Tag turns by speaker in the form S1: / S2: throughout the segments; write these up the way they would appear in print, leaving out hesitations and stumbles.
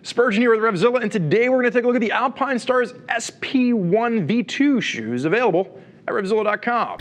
S1: Spurgeon here with RevZilla, and today we're going to take a look at the Alpinestars SP-1 V2 shoes available at RevZilla.com.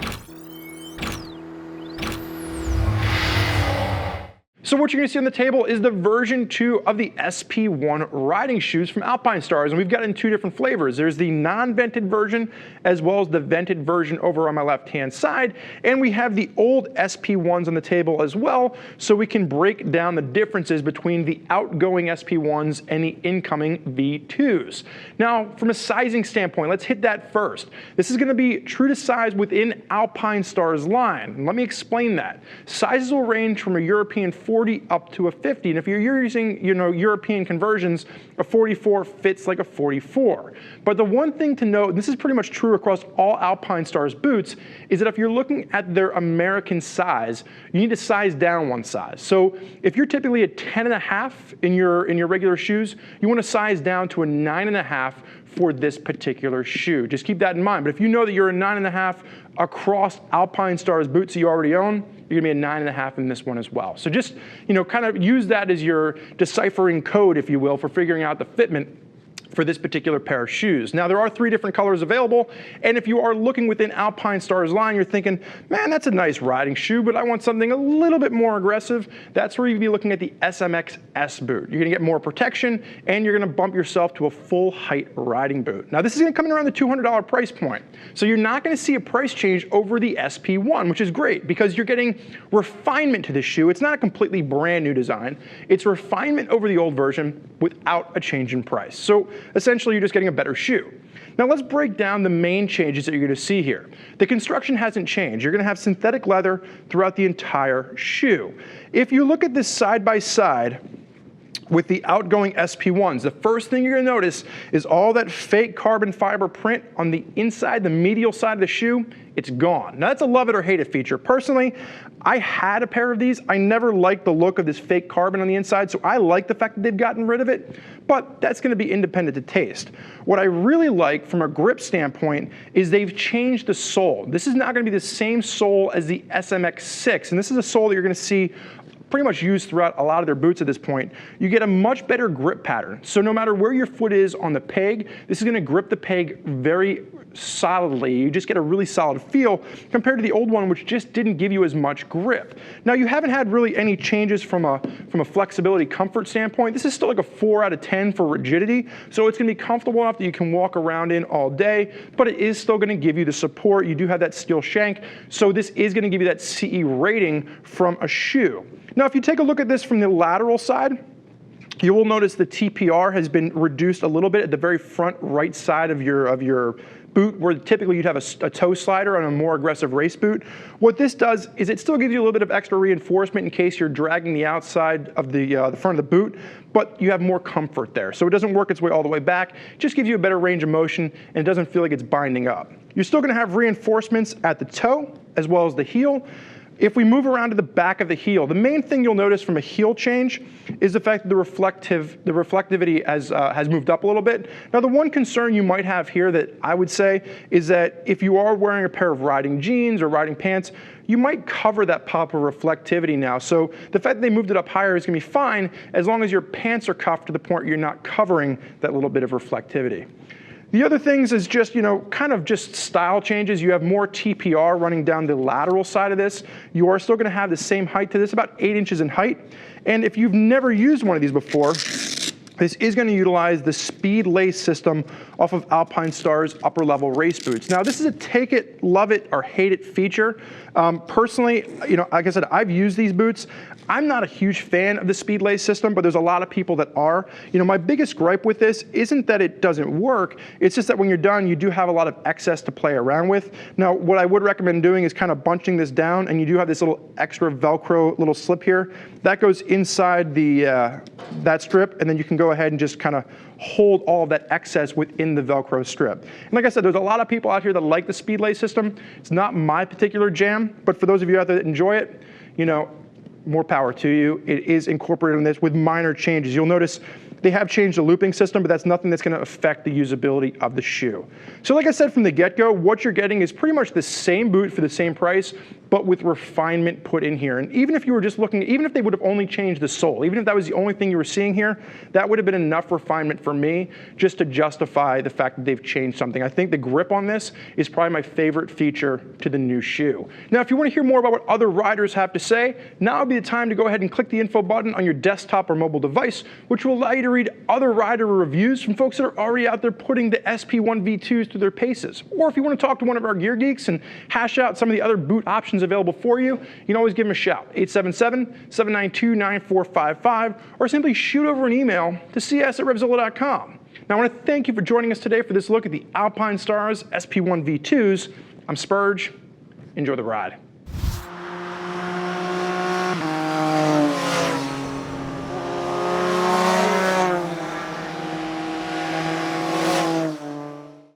S1: So what you're going to see on the table is the version 2 of the SP-1 riding shoes from Alpinestars, and we've got it in two different flavors. There's the non-vented version as well as the vented version over on my left-hand side, and we have the old SP-1s on the table as well, so we can break down the differences between the outgoing SP-1s and the incoming V2s. Now, from a sizing standpoint, let's hit that first. This is going to be true to size within Alpinestars line, and let me explain that. Sizes will range from a European 40 up to a 50, and if you're using, European conversions, a 44 fits like a 44. But the one thing to note, and this is pretty much true across all Alpinestars boots, is that if you're looking at their American size, you need to size down one size. So if you're typically a 10.5 in your regular shoes, you want to size down to a 9.5 for this particular shoe. Just keep that in mind. But if you know that you're a 9.5 across Alpinestars boots that you already own, you're going to be a 9.5 in this one as well. So just, kind of use that as your deciphering code, if you will, for figuring out the fitment for this particular pair of shoes. Now, there are 3 different colors available, and if you are looking within Alpinestars line, you're thinking, man, that's a nice riding shoe, but I want something a little bit more aggressive. That's where you'd be looking at the SMX S boot. You're gonna get more protection, and you're gonna bump yourself to a full height riding boot. Now, this is gonna come in around the $200 price point, so you're not gonna see a price change over the SP-1, which is great, because you're getting refinement to this shoe. It's not a completely brand new design. It's refinement over the old version without a change in price. So essentially, you're just getting a better shoe. Now let's break down the main changes that you're going to see here. The construction hasn't changed. You're going to have synthetic leather throughout the entire shoe. If you look at this side by side with the outgoing SP-1s, the first thing you're going to notice is all that fake carbon fiber print on the inside, the medial side of the shoe, it's gone. Now that's a love it or hate it feature. Personally, I had a pair of these. I never liked the look of this fake carbon on the inside, so I like the fact that they've gotten rid of it, but that's going to be independent to taste. What I really like from a grip standpoint is they've changed the sole. This is not going to be the same sole as the SMX6, and this is a sole that you're going to see pretty much used throughout a lot of their boots at this point. You get a much better grip pattern. So no matter where your foot is on the peg, this is gonna grip the peg very solidly. You just get a really solid feel compared to the old one, which just didn't give you as much grip. Now, you haven't had really any changes from a flexibility comfort standpoint. This is still like a 4 out of 10 for rigidity, so it's gonna be comfortable enough that you can walk around in all day, but it is still gonna give you the support. You do have that steel shank, so this is gonna give you that CE rating from a shoe. Now, if you take a look at this from the lateral side, you will notice the TPR has been reduced a little bit at the very front right side of your boot, where typically you'd have a toe slider on a more aggressive race boot. What this does is it still gives you a little bit of extra reinforcement in case you're dragging the outside of the front of the boot, but you have more comfort there. So it doesn't work its way all the way back, it just gives you a better range of motion, and it doesn't feel like it's binding up. You're still gonna have reinforcements at the toe as well as the heel. If we move around to the back of the heel, the main thing you'll notice from a heel change is the fact that the reflectivity has moved up a little bit. Now, the one concern you might have here that I would say is that if you are wearing a pair of riding jeans or riding pants, you might cover that pop of reflectivity now. So the fact that they moved it up higher is gonna be fine as long as your pants are cuffed to the point where you're not covering that little bit of reflectivity. The other things is just, kind of just style changes. You have more TPR running down the lateral side of this. You are still gonna have the same height to this, about 8 inches in height. And if you've never used one of these before, this is going to utilize the Speedlace system off of Alpinestars upper level race boots. Now, this is a take it, love it, or hate it feature. Personally, like I said, I've used these boots. I'm not a huge fan of the Speedlace system, but there's a lot of people that are. My biggest gripe with this isn't that it doesn't work, it's just that when you're done, you do have a lot of excess to play around with. Now, what I would recommend doing is kind of bunching this down, and you do have this little extra Velcro little slip here. That goes inside that strip, and then you can go ahead and just kind of hold all of that excess within the Velcro strip. And like I said, there's a lot of people out here that like the Speedlace system. It's not my particular jam, but for those of you out there that enjoy it, more power to you. It is incorporated in this with minor changes. You'll notice They have changed the looping system, but that's nothing that's going to affect the usability of the shoe. So like I said from the get-go, what you're getting is pretty much the same boot for the same price, but with refinement put in here. And even if you were just looking, even if they would have only changed the sole, even if that was the only thing you were seeing here, that would have been enough refinement for me just to justify the fact that they've changed something. I think the grip on this is probably my favorite feature to the new shoe. Now, if you want to hear more about what other riders have to say, now would be the time to go ahead and click the info button on your desktop or mobile device, which will allow you to read other rider reviews from folks that are already out there putting the SP-1 V2s through their paces. Or if you want to talk to one of our gear geeks and hash out some of the other boot options available for you, you can always give them a shout, 877-792-9455, or simply shoot over an email to cs@RevZilla.com. Now, I want to thank you for joining us today for this look at the Alpinestars SP-1 V2s. I'm Spurge. Enjoy the ride.